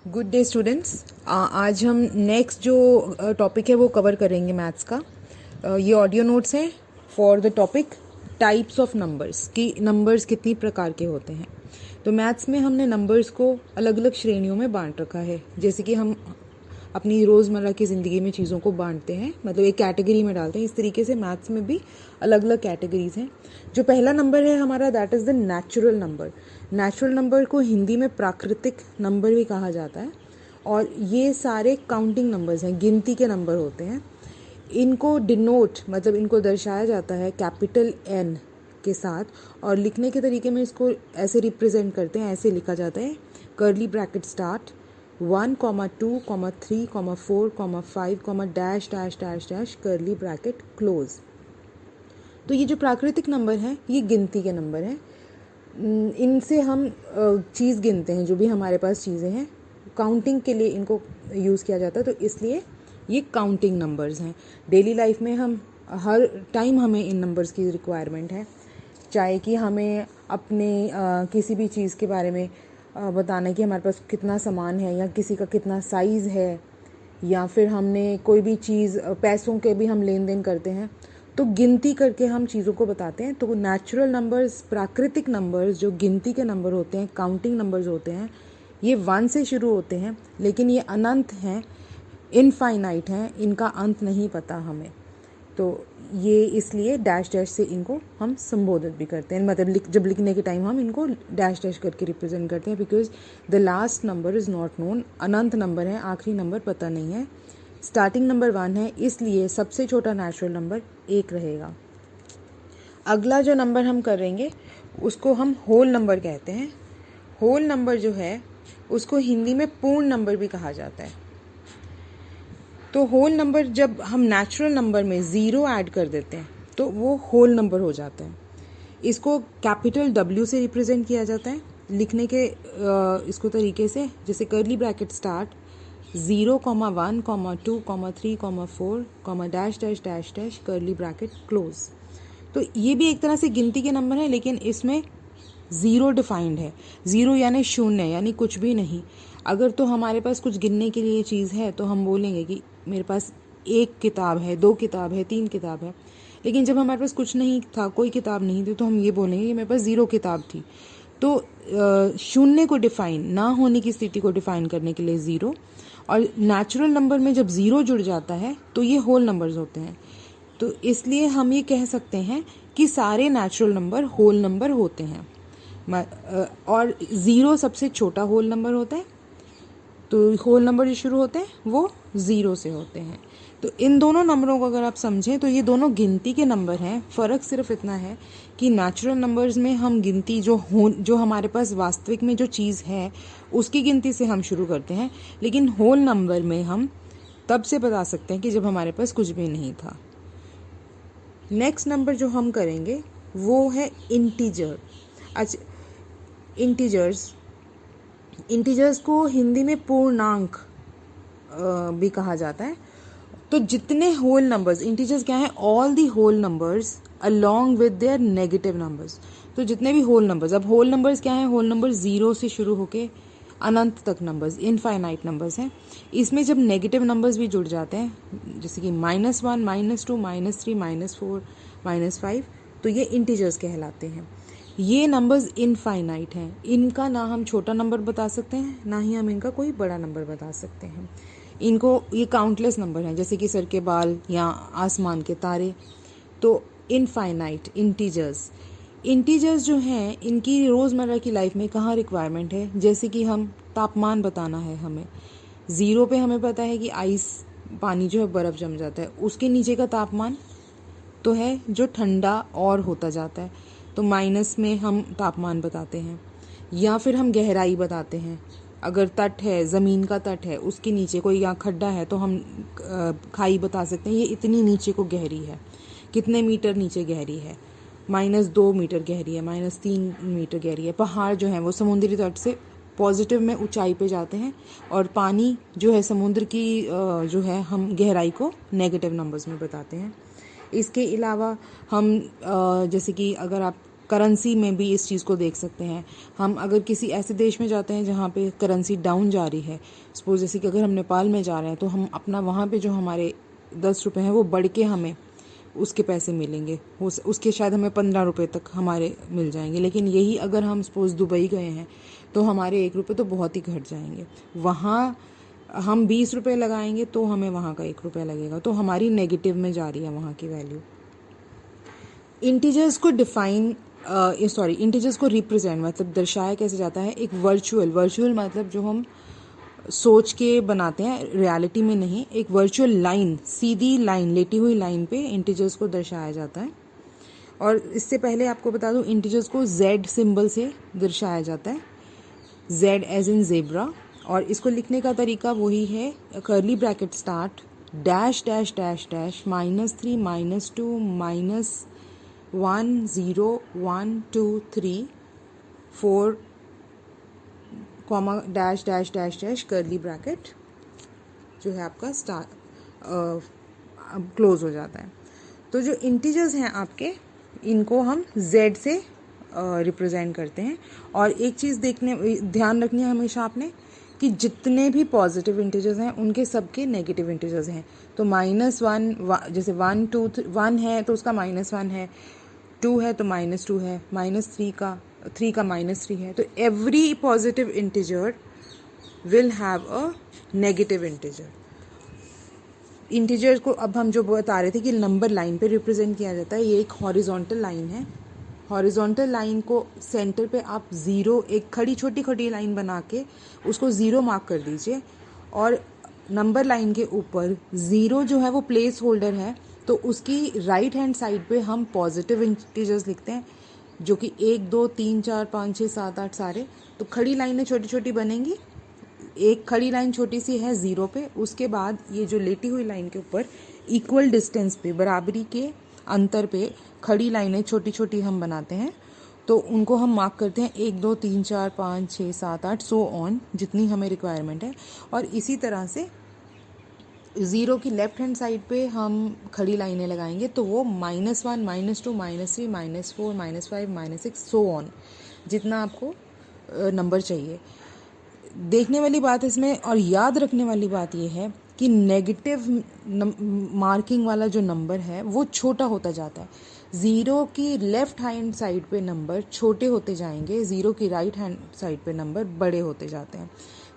Good day students. आज हम next जो टॉपिक है वो कवर करेंगे मैथ्स का। ये ऑडियो नोट्स हैं for the topic types of numbers, कि नंबर्स कितनी प्रकार के होते हैं। तो मैथ्स में हमने नंबर्स को अलग अलग श्रेणियों में बांट रखा है, जैसे कि हम अपनी रोज़मर्रा की ज़िंदगी में चीज़ों को बांटते हैं, मतलब एक कैटेगरी में डालते हैं। इस तरीके से मैथ्स में भी अलग अलग कैटेगरीज हैं। जो पहला नंबर है हमारा, that is the natural number. Natural number को हिंदी में प्राकृतिक नंबर भी कहा जाता है, और ये सारे काउंटिंग नंबर्स हैं, गिनती के नंबर होते हैं। इनको डिनोट, मतलब इनको दर्शाया जाता है कैपिटल N के साथ, और लिखने के तरीके में इसको ऐसे रिप्रेजेंट करते हैं, ऐसे लिखा जाता है, curly bracket start 1, 2, 3, 4, 5, dash dash dash dash curly bracket close. तो ये जो प्राकृतिक नंबर हैं ये गिनती के नंबर हैं। इनसे हम चीज़ गिनते हैं, जो भी हमारे पास चीज़ें हैं, काउंटिंग के लिए इनको यूज़ किया जाता है, तो इसलिए ये काउंटिंग नंबर्स हैं। डेली लाइफ में हम हर टाइम हमें इन नंबर्स की रिक्वायरमेंट है, चाहे कि हमें अपने किसी भी चीज़ के बारे में बताना है कि हमारे पास कितना सामान है, या किसी का कितना साइज़ है, या फिर हमने कोई भी चीज़, पैसों के भी हम लेन देन करते हैं, तो गिनती करके हम चीज़ों को बताते हैं। तो नेचुरल नंबर्स, प्राकृतिक नंबर्स जो गिनती के नंबर होते हैं, काउंटिंग नंबर्स होते हैं, ये 1 से शुरू होते हैं, लेकिन ये अनंत हैं, इनफाइनाइट हैं, इनका अंत नहीं पता हमें। तो ये इसलिए डैश डैश से इनको हम संबोधित भी करते हैं, मतलब जब लिखने के टाइम हम इनको डैश डैश करके रिप्रेजेंट करते हैं, because the last number is not known. Anant number है, आखिरी नंबर पता नहीं है। स्टार्टिंग नंबर 1 है, इसलिए सबसे छोटा नेचुरल नंबर 1 रहेगा। अगला जो नंबर हम करेंगे उसको हम होल नंबर कहते हैं। होल नंबर जो है उसको हिंदी में पूर्ण नंबर भी कहा जाता है। तो होल नंबर, जब हम नेचुरल नंबर में ज़ीरो ऐड कर देते हैं तो वो होल नंबर हो जाता है। इसको कैपिटल W से रिप्रेजेंट किया जाता है। लिखने के इसको तरीके से, जैसे curly bracket start 0, 1, 2, 3, 4, dash dash dash dash curly bracket close. तो ये भी एक तरह से गिनती के नंबर है, लेकिन इसमें ज़ीरो डिफाइंड है। ज़ीरो यानी शून्य, यानी कुछ भी नहीं। अगर तो हमारे पास कुछ गिनने के लिए चीज़ है तो हम बोलेंगे कि मेरे पास 1 किताब है, 2 किताब है, 3 किताब है। लेकिन जब हमारे पास कुछ नहीं था, कोई किताब नहीं थी, तो हम ये बोलेंगे कि मेरे पास 0 किताब थी। तो शून्य को डिफाइन, ना होने की स्थिति को डिफाइन करने के लिए 0, और नेचुरल नंबर में जब 0 जुड़ जाता है तो ये होल नंबर्स होते हैं। तो इसलिए हम ये कह सकते हैं कि सारे नेचुरल नंबर होल नंबर होते हैं, और 0 सबसे छोटा होल नंबर होता है। तो होल नंबर जो शुरू होते हैं वो 0 से होते हैं। तो इन दोनों नंबरों को अगर आप समझें तो ये दोनों गिनती के नंबर हैं। फ़र्क सिर्फ इतना है कि नेचुरल नंबर्स में हम गिनती जो हमारे पास वास्तविक में जो चीज़ है उसकी गिनती से हम शुरू करते हैं, लेकिन होल नंबर में हम तब से बता सकते हैं कि जब हमारे पास कुछ भी नहीं था। नेक्स्ट नंबर जो हम करेंगे वो है इंटीजर। अच्छा, इंटीजर्स को हिंदी में पूर्णांक भी कहा जाता है। तो जितने होल नंबर्स, इंटीजर्स क्या है, all the whole numbers along with their negative numbers. तो जितने भी होल नंबर्स, अब होल नंबर्स क्या है, होल नंबर 0 से शुरू होके अनंत तक नंबर्स, इनफाइनाइट नंबर्स हैं। इसमें जब नेगेटिव नंबर्स भी जुड़ जाते हैं, जैसे कि -1, -2, -3, -4, -5, तो ये इंटीजर्स कहलाते हैं। ये नंबर्स इनफाइनाइट हैं। इनका ना हम छोटा नंबर बता सकते हैं, ना ही हम इनका कोई बड़ा नंबर बता सकते हैं। इनको, ये काउंटलेस नंबर हैं, जैसे कि सर के बाल या आसमान के तारे। तो इनफाइनाइट इंटीजर्स जो हैं, इनकी रोज़मर्रा की लाइफ में कहाँ रिक्वायरमेंट है, जैसे कि हम तापमान बताना है हमें। 0 पे हमें पता है कि आइस, पानी जो है बर्फ़ जम जाता है, उसके नीचे का तापमान तो है जो ठंडा और होता जाता है। तो माइनस में हम तापमान बताते हैं, या फिर हम गहराई बताते हैं। अगर तट है, ज़मीन का तट है, उसके नीचे कोई या खड्डा है तो हम खाई बता सकते हैं, ये इतनी नीचे को गहरी है, कितने मीटर नीचे गहरी है, -2 मीटर गहरी है, -3 मीटर गहरी है। पहाड़ जो हैं वो समुद्री तट से पॉजिटिव में ऊंचाई पे जाते हैं, और पानी जो है समुद्र की जो है, हम गहराई को नेगेटिव नंबर्स में बताते हैं। इसके अलावा हम जैसे कि अगर आप करेंसी में भी इस चीज़ को देख सकते हैं। हम अगर किसी ऐसे देश में जाते हैं जहाँ पे करेंसी डाउन जा रही है, सपोज जैसे कि अगर हम नेपाल में जा रहे हैं तो हम अपना वहाँ पे जो हमारे 10 रुपये हैं वो बढ़ के हमें उसके पैसे मिलेंगे, उसके शायद हमें 15 रुपये तक हमारे मिल जाएंगे। लेकिन यही अगर हम सपोज़ दुबई गए हैं तो हमारे 1 रुपये तो बहुत ही घट जाएंगे। वहाँ हम 20 रुपये लगाएंगे तो हमें वहाँ का 1 रुपया लगेगा, तो हमारी नेगेटिव में जा रही है वहाँ की वैल्यू। इंटीजर्स को इंटीजर्स को रिप्रेजेंट मतलब दर्शाया कैसे जाता है, एक वर्चुअल मतलब जो हम सोच के बनाते हैं, रियलिटी में नहीं, एक वर्चुअल लाइन, सीधी लाइन, लेटी हुई लाइन पे इंटीजर्स को दर्शाया जाता है। और इससे पहले आपको बता दूं, इंटीजर्स को Z सिंबल से दर्शाया जाता है, Z एज इन ज़ेब्रा। और इसको लिखने का तरीका वही है, curly bracket start, dash dash dash dash, -3 -2 -1 0 1 2 3 4 comma dash dash dash dash, curly bracket जो है आपका क्लोज हो जाता है। तो जो इंटीजर्स हैं आपके, इनको हम Z से रिप्रेजेंट करते हैं। और एक चीज़ ध्यान रखनी है हमेशा आपने कि जितने भी पॉजिटिव इंटीजर्स हैं उनके सबके नेगेटिव इंटीजर्स हैं। तो -1 जैसे 1 2 1 है तो उसका -1 है, 2 है तो -2 है, -3 का -3 है। तो every positive integer will have a negative integer. Integer को अब हम जो बता रहे थे कि नंबर लाइन पे रिप्रेजेंट किया जाता है, ये एक हॉरिजॉन्टल लाइन है। हॉरिजॉन्टल लाइन को सेंटर पे आप 0, एक खड़ी छोटी लाइन बना के उसको 0 मार्क कर दीजिए। और नंबर लाइन के ऊपर 0 जो है वो प्लेस होल्डर है, तो उसकी राइट हैंड साइड पे हम पॉजिटिव इंटीजर्स लिखते हैं, जो कि 1 2 3 4 5 6 7 8 सारे। तो खड़ी लाइनें छोटी छोटी बनेंगी, एक खड़ी लाइन छोटी सी है 0 पे, उसके बाद ये जो लेटी हुई लाइन के ऊपर इक्वल डिस्टेंस पे, बराबरी के अंतर पे खड़ी लाइनें छोटी छोटी हम बनाते हैं। तो उनको हम मार्क करते हैं 1 2 3 4 5 6 7 8 सो ऑन, जितनी हमें रिक्वायरमेंट है। और इसी तरह से 0 की लेफ्ट हैंड साइड पे हम खड़ी लाइनें लगाएंगे, तो वो -1 -2 -3 -4 -5 -6 सो ऑन, जितना आपको नंबर चाहिए। देखने वाली बात इसमें और याद रखने वाली बात यह है कि नेगेटिव मार्किंग वाला जो नंबर है वो छोटा होता जाता है। 0 की लेफ्ट हैंड साइड पे नंबर छोटे होते जाएंगे, 0 की राइट हैंड साइड पे नंबर बड़े होते जाते हैं।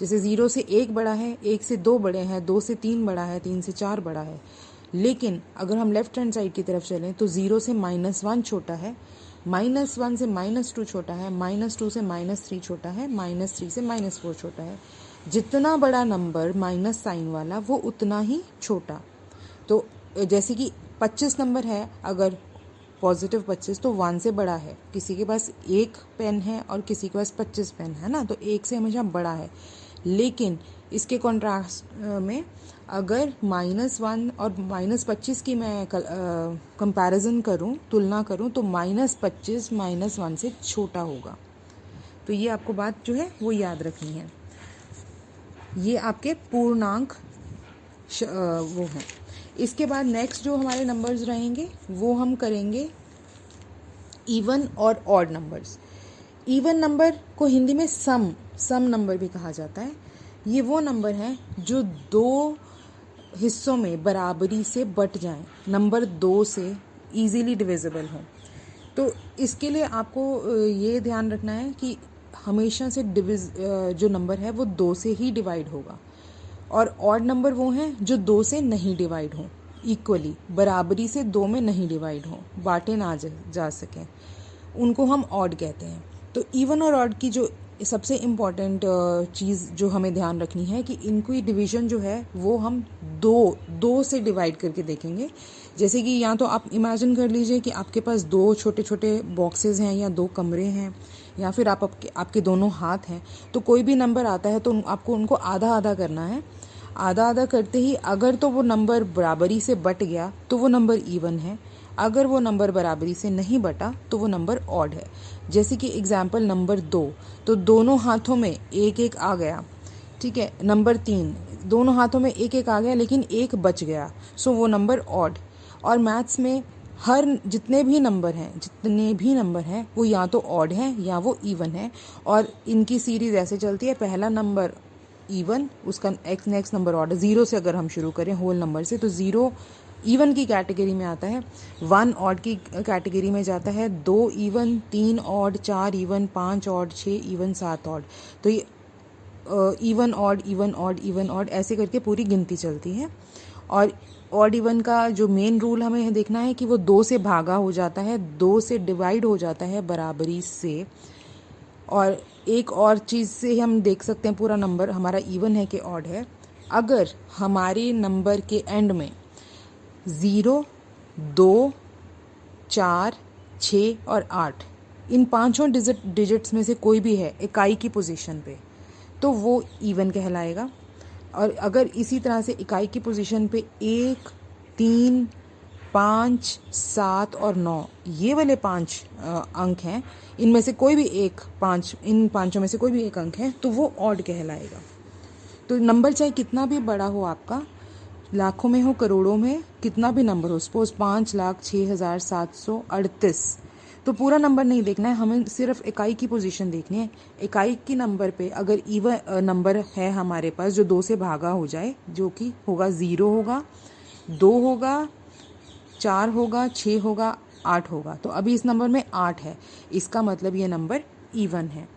जैसे 0 से 1 बड़ा है, 1 से 2 बड़े हैं, 2 से 3 बड़ा है, 3 से 4 बड़ा है। लेकिन अगर हम लेफ्ट हैंड साइड की तरफ चलें तो 0 से -1 छोटा है, -1 से -2 छोटा है, -2 से -3 छोटा है, -3 से -4 छोटा है। जितना बड़ा नंबर माइनस साइन वाला वो उतना ही छोटा। तो जैसे कि 25 नंबर है, अगर पॉजिटिव 25 तो 1 से बड़ा है। किसी के पास 1 पेन है और किसी के पास 25 पेन है ना, तो 1 से हमेशा बड़ा है। लेकिन इसके कॉन्ट्रास्ट में अगर -1 और -25 की मैं कंपैरिजन करूं, तुलना करूं, तो -25 -1 से छोटा होगा। तो ये आपको बात जो है वो याद रखनी है। ये आपके पूर्णांक वो हैं। इसके बाद नेक्स्ट जो हमारे नंबर्स रहेंगे वो हम करेंगे इवन और ऑड नंबर्स। इवन नंबर को हिंदी में सम नंबर भी कहा जाता है। ये वो नंबर हैं जो 2 हिस्सों में बराबरी से बट जाएं, नंबर 2 से इजीली डिविजिबल हों। तो इसके लिए आपको ये ध्यान रखना है कि हमेशा से जो नंबर है वो 2 से ही डिवाइड होगा। और ऑड नंबर वो हैं जो 2 से नहीं डिवाइड हों, इक्वली बराबरी से 2 में नहीं डिवाइड हों, बांटे ना जा सकें, उनको हम ऑड कहते हैं। तो इवन और ऑड की जो सबसे इम्पॉर्टेंट चीज़ जो हमें ध्यान रखनी है कि इनकी डिवीज़न जो है वो हम दो से डिवाइड करके देखेंगे। जैसे कि या तो आप इमेजिन कर लीजिए कि आपके पास 2 छोटे छोटे बॉक्सेस हैं या 2 कमरे हैं, या फिर आपके दोनों हाथ हैं। तो कोई भी नंबर आता है तो आपको उनको आधा आधा करना है। आधा आधा करते ही अगर तो वो नंबर बराबरी से बट गया तो वो नंबर इवन है, अगर वो नंबर बराबरी से नहीं बटा तो वो नंबर ऑड है। जैसे कि एग्जाम्पल नंबर 2, तो दोनों हाथों में 1 1 आ गया, ठीक है। नंबर 3, दोनों हाथों में 1 1 आ गया लेकिन 1 बच गया, सो वो नंबर ऑड। और मैथ्स में हर जितने भी नंबर हैं वो या तो ऑड हैं या वो इवन है, और इनकी सीरीज ऐसे चलती है, पहला नंबर इवन, उसका नेक्स्ट नंबर ऑड। ज़ीरो से अगर हम शुरू करें होल नंबर से, तो ज़ीरो इवन की कैटेगरी में आता है, वन ऑड की कैटेगरी में जाता है, दो इवन, तीन ऑड, चार इवन, पाँच ऑड, छः इवन, सात ऑड। तो ये even odd even odd even odd ऐसे करके पूरी गिनती चलती है। और ऑड इवन का जो मेन रूल हमें देखना है कि वो दो से भागा हो जाता है, दो से डिवाइड हो जाता है बराबरी से। और एक और चीज़ से हम देख सकते हैं पूरा नंबर हमारा इवन है कि ऑड है, अगर हमारे नंबर के एंड में 0, 2, 4, 6 और 8 इन पांचों डिजिट्स में से कोई भी है इकाई की पोजीशन पे, तो वो इवन कहलाएगा। और अगर इसी तरह से इकाई की पोजीशन पे 1, 3, 5, 7 और 9 ये वाले पांच अंक हैं, इनमें से कोई भी एक इन पांचों में से कोई भी एक अंक है, तो वो ऑड कहलाएगा। तो नंबर चाहे कितना भी बड़ा हो आपका, लाखों में हो, करोड़ों में, कितना भी नंबर हो, सपोज 5,06,738, तो पूरा नंबर नहीं देखना है, हमें सिर्फ इकाई की पोजीशन देखनी है। इकाई की नंबर पे अगर इवन नंबर है हमारे पास जो दो से भागा हो जाए, जो कि होगा 0 होगा, 2 होगा, 4 होगा, 6 होगा, 8 होगा, तो अभी इस नंबर में 8 है, इसका मतलब ये नंबर इवन है।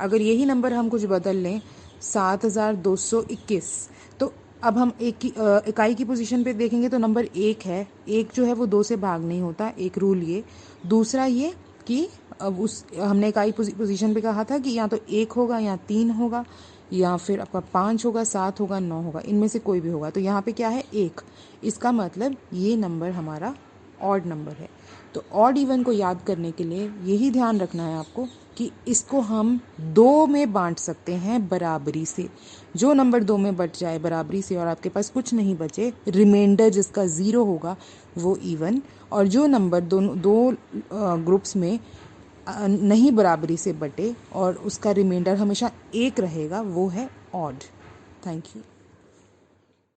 अगर यही नंबर हम कुछ बदल लें, 7,221, तो अब हम इकाई की पोजीशन पे देखेंगे तो नंबर 1 है, एक जो है वो दो से भाग नहीं होता, एक रूल ये। दूसरा ये कि अब हमने इकाई पोजीशन पे कहा था कि या तो 1 होगा या 3 होगा या फिर आपका 5 होगा, 7 होगा, 9 होगा, इनमें से कोई भी होगा। तो यहाँ पे क्या है, 1, इसका मतलब ये नंबर हमारा ऑड नंबर है। तो ऑड इवन को याद करने के लिए यही ध्यान रखना है आपको कि इसको हम दो में बांट सकते हैं बराबरी से। जो नंबर दो में बट जाए बराबरी से और आपके पास कुछ नहीं बचे, रिमाइंडर जिसका 0 होगा वो इवन, और जो नंबर दो ग्रुप्स में नहीं बराबरी से बटे और उसका रिमाइंडर हमेशा 1 रहेगा, वो है ऑड। Thank you.